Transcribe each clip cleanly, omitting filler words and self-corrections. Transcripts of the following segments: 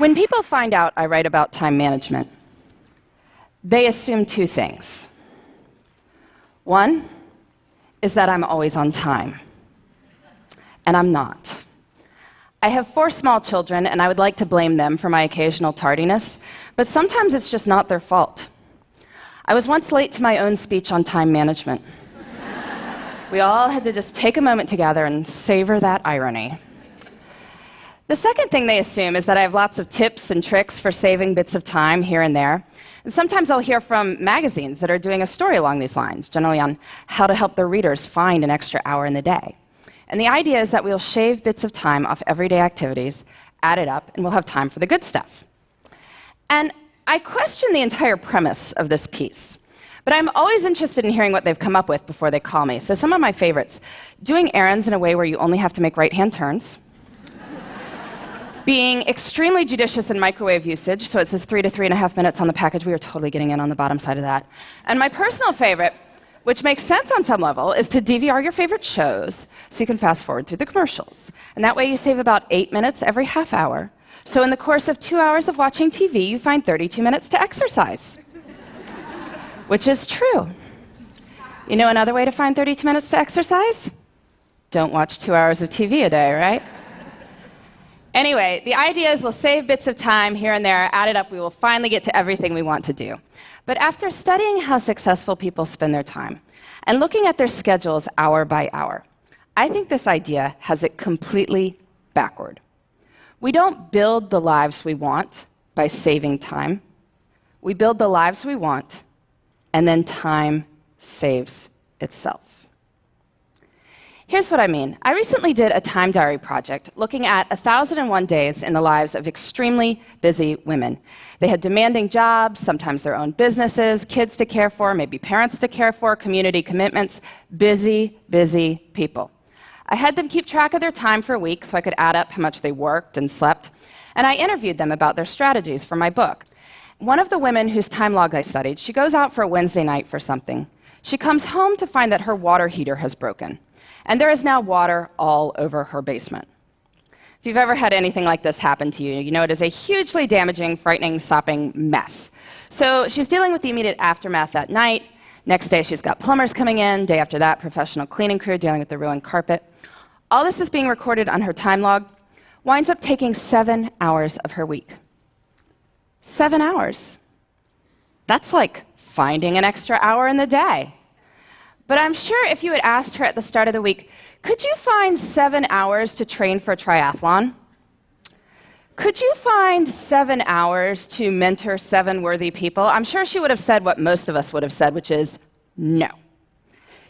When people find out I write about time management, they assume two things. One is that I'm always on time, and I'm not. I have 4 small children, and I would like to blame them for my occasional tardiness, but sometimes it's just not their fault. I was once late to my own speech on time management. We all had to just take a moment together and savor that irony. The second thing they assume is that I have lots of tips and tricks for saving bits of time here and there. And sometimes I'll hear from magazines that are doing a story along these lines, generally on how to help their readers find an extra hour in the day. And the idea is that we'll shave bits of time off everyday activities, add it up, and we'll have time for the good stuff. And I question the entire premise of this piece. But I'm always interested in hearing what they've come up with before they call me. So some of my favorites: doing errands in a way where you only have to make right-hand turns, being extremely judicious in microwave usage, so it says 3 to 3.5 minutes on the package. We are totally getting in on the bottom side of that. And my personal favorite, which makes sense on some level, is to DVR your favorite shows so you can fast forward through the commercials. And that way you save about 8 minutes every half hour. So in the course of 2 hours of watching TV, you find 32 minutes to exercise. Which is true. You know another way to find 32 minutes to exercise? Don't watch 2 hours of TV a day, right? Anyway, the idea is we'll save bits of time here and there, add it up, we will finally get to everything we want to do. But after studying how successful people spend their time and looking at their schedules hour by hour, I think this idea has it completely backward. We don't build the lives we want by saving time. We build the lives we want, and then time saves itself. Here's what I mean. I recently did a time diary project looking at 1,001 days in the lives of extremely busy women. They had demanding jobs, sometimes their own businesses, kids to care for, maybe parents to care for, community commitments. Busy, busy people. I had them keep track of their time for a week so I could add up how much they worked and slept, and I interviewed them about their strategies for my book. One of the women whose time log I studied, she goes out for a Wednesday night for something. She comes home to find that her water heater has broken, and there is now water all over her basement. If you've ever had anything like this happen to you, you know it is a hugely damaging, frightening, sopping mess. So she's dealing with the immediate aftermath that night. Next day, she's got plumbers coming in. Day after that, professional cleaning crew dealing with the ruined carpet. All this is being recorded on her time log. Winds up taking 7 hours of her week. 7 hours. That's like finding an extra hour in the day. But I'm sure if you had asked her at the start of the week, could you find 7 hours to train for a triathlon? Could you find 7 hours to mentor 7 worthy people? I'm sure she would have said what most of us would have said, which is no.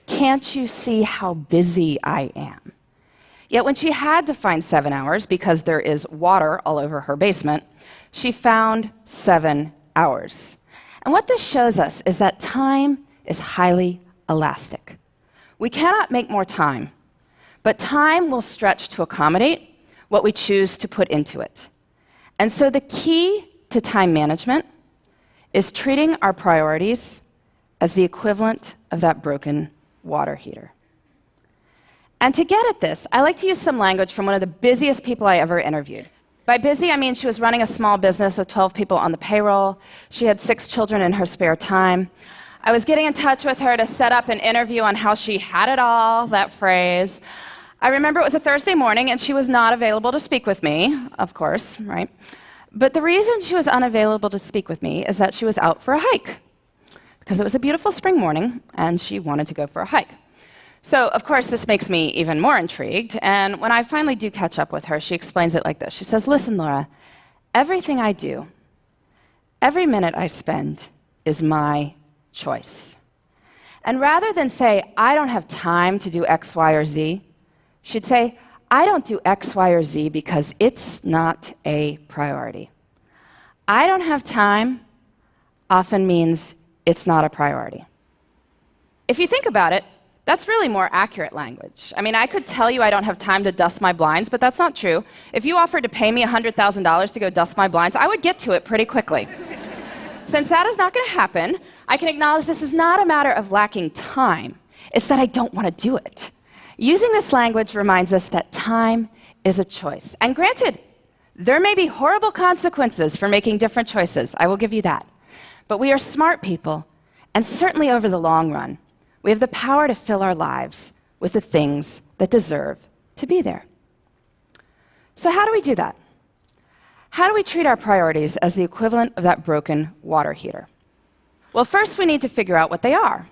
Can't you see how busy I am? Yet when she had to find 7 hours, because there is water all over her basement, she found 7 hours. And what this shows us is that time is highly elastic. We cannot make more time, but time will stretch to accommodate what we choose to put into it. And so the key to time management is treating our priorities as the equivalent of that broken water heater. And to get at this, I like to use some language from one of the busiest people I ever interviewed. By busy, I mean she was running a small business with 12 people on the payroll. She had 6 children in her spare time. I was getting in touch with her to set up an interview on how she had it all, that phrase. I remember it was a Thursday morning, and she was not available to speak with me, of course, right? But the reason she was unavailable to speak with me is that she was out for a hike, because it was a beautiful spring morning, and she wanted to go for a hike. So, of course, this makes me even more intrigued, and when I finally do catch up with her, she explains it like this. She says, "Listen, Laura, everything I do, every minute I spend is my choice. And rather than say, I don't have time to do X, Y, or Z, she'd say, I don't do X, Y, or Z because it's not a priority. I don't have time often means it's not a priority." If you think about it, that's really more accurate language. I mean, I could tell you I don't have time to dust my blinds, but that's not true. If you offered to pay me $100,000 to go dust my blinds, I would get to it pretty quickly. Since that is not going to happen, I can acknowledge this is not a matter of lacking time. It's that I don't want to do it. Using this language reminds us that time is a choice. And granted, There may be horrible consequences for making different choices, I will give you that. But we are smart people, and certainly over the long run, we have the power to fill our lives with the things that deserve to be there. So how do we do that? How do we treat our priorities as the equivalent of that broken water heater? Well, first we need to figure out what they are.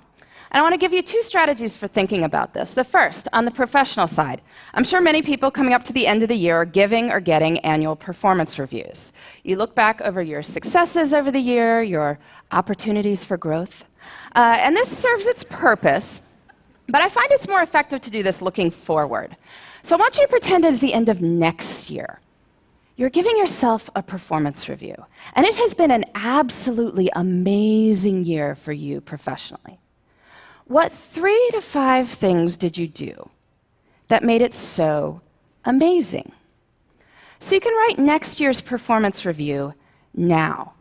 And I want to give you two strategies for thinking about this. The first, on the professional side. I'm sure many people coming up to the end of the year are giving or getting annual performance reviews. You look back over your successes over the year, your opportunities for growth. And this serves its purpose, but I find it's more effective to do this looking forward. So I want you to pretend it's the end of next year. You're giving yourself a performance review, and it has been an absolutely amazing year for you professionally. What 3 to 5 things did you do that made it so amazing? So you can write next year's performance review now.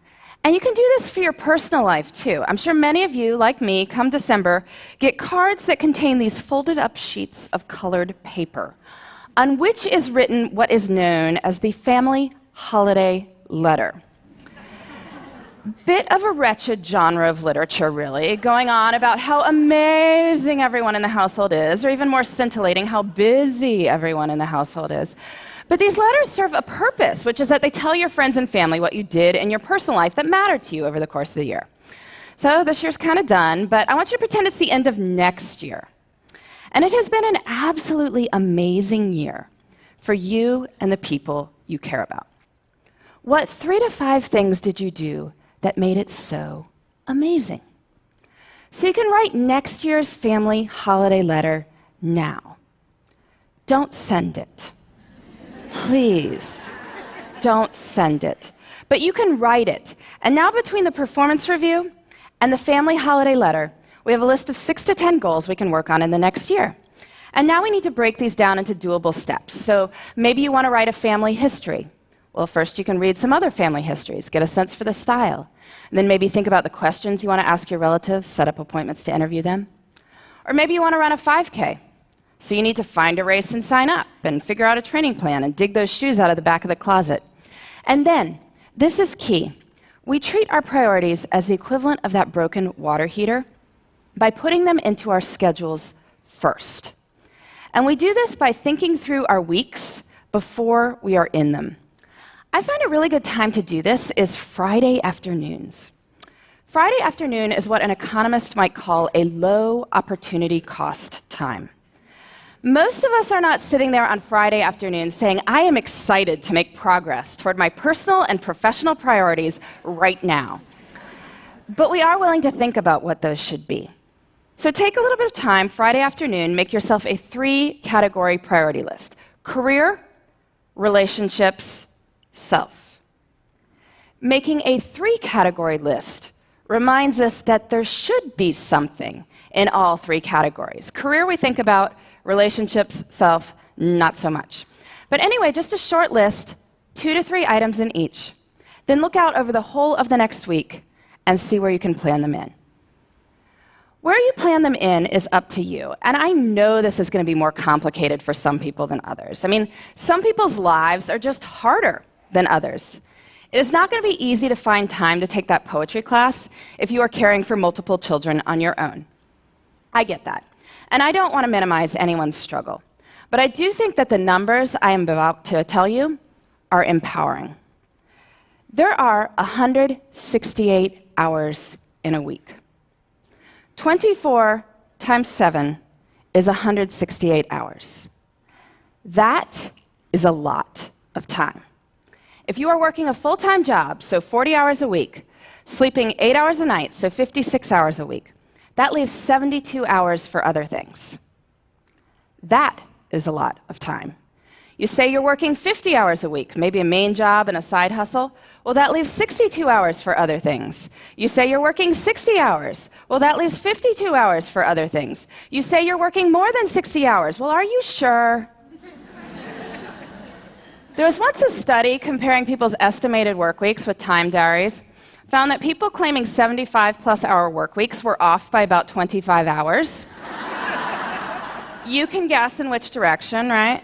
And you can do this for your personal life, too. I'm sure many of you, like me, come December, get cards that contain these folded up sheets of colored paper, on which is written what is known as the family holiday letter. Bit of a wretched genre of literature, really, going on about how amazing everyone in the household is, or even more scintillating, how busy everyone in the household is. But these letters serve a purpose, which is that they tell your friends and family what you did in your personal life that mattered to you over the course of the year. So this year's kind of done, but I want you to pretend it's the end of next year. And it has been an absolutely amazing year for you and the people you care about. What 3 to 5 things did you do that made it so amazing? So you can write next year's family holiday letter now. Don't send it. Please, don't send it. But you can write it. And now between the performance review and the family holiday letter, we have a list of 6 to 10 goals we can work on in the next year. And now we need to break these down into doable steps. So maybe you want to write a family history. Well, first you can read some other family histories, get a sense for the style. And then maybe think about the questions you want to ask your relatives, set up appointments to interview them. Or maybe you want to run a 5K. So you need to find a race and sign up, and figure out a training plan, and dig those shoes out of the back of the closet. And then, this is key, we treat our priorities as the equivalent of that broken water heater by putting them into our schedules first. And we do this by thinking through our weeks before we are in them. I find a really good time to do this is Friday afternoons. Friday afternoon is what an economist might call a low opportunity cost time. Most of us are not sitting there on Friday afternoon saying, I am excited to make progress toward my personal and professional priorities right now. But we are willing to think about what those should be. So take a little bit of time Friday afternoon, make yourself a 3-category priority list: career, relationships, self. Making a 3-category list reminds us that there should be something in all 3 categories. Career we think about, relationships, self, not so much. But anyway, just a short list, 2 to 3 items in each. Then look out over the whole of the next week and see where you can plan them in. Where you plan them in is up to you. And I know this is going to be more complicated for some people than others. I mean, some people's lives are just harder than others. It is not going to be easy to find time to take that poetry class if you are caring for multiple children on your own. I get that. And I don't want to minimize anyone's struggle. But I do think that the numbers I am about to tell you are empowering. There are 168 hours in a week. 24 times 7 is 168 hours. That is a lot of time. If you are working a full-time job, so 40 hours a week, sleeping 8 hours a night, so 56 hours a week, that leaves 72 hours for other things. That is a lot of time. You say you're working 50 hours a week, maybe a main job and a side hustle. Well, that leaves 62 hours for other things. You say you're working 60 hours. Well, that leaves 52 hours for other things. You say you're working more than 60 hours. Well, are you sure? There was once a study comparing people's estimated work weeks with time diaries. Found that people claiming 75-plus-hour work weeks were off by about 25 hours. You can guess in which direction, right?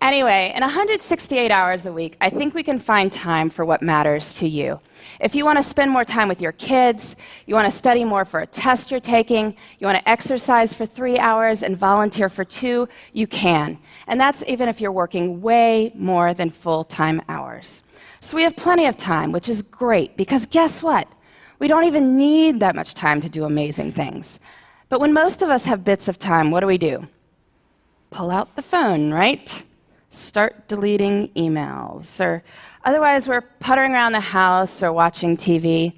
Anyway, in 168 hours a week, I think we can find time for what matters to you. If you want to spend more time with your kids, you want to study more for a test you're taking, you want to exercise for 3 hours and volunteer for 2, you can. And that's even if you're working way more than full-time hours. So we have plenty of time, which is great, because guess what? We don't even need that much time to do amazing things. But when most of us have bits of time, what do? Pull out the phone, right? Start deleting emails, or otherwise we're puttering around the house or watching TV.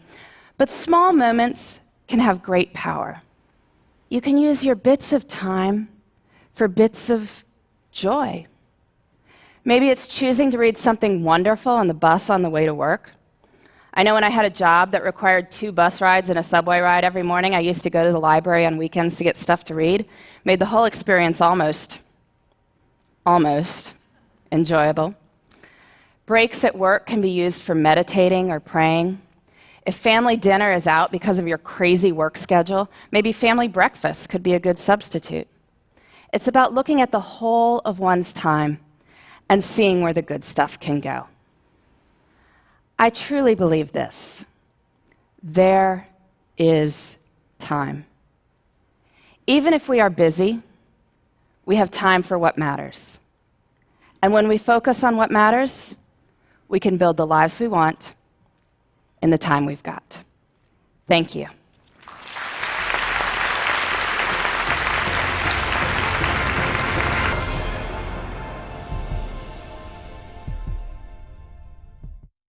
But small moments can have great power. You can use your bits of time for bits of joy. Maybe it's choosing to read something wonderful on the bus on the way to work. I know when I had a job that required 2 bus rides and a subway ride every morning, I used to go to the library on weekends to get stuff to read. Made the whole experience almost enjoyable. Breaks at work can be used for meditating or praying. If family dinner is out because of your crazy work schedule, maybe family breakfast could be a good substitute. It's about looking at the whole of one's time and seeing where the good stuff can go. I truly believe this. There is time. Even if we are busy, we have time for what matters. And when we focus on what matters, we can build the lives we want in the time we've got. Thank you.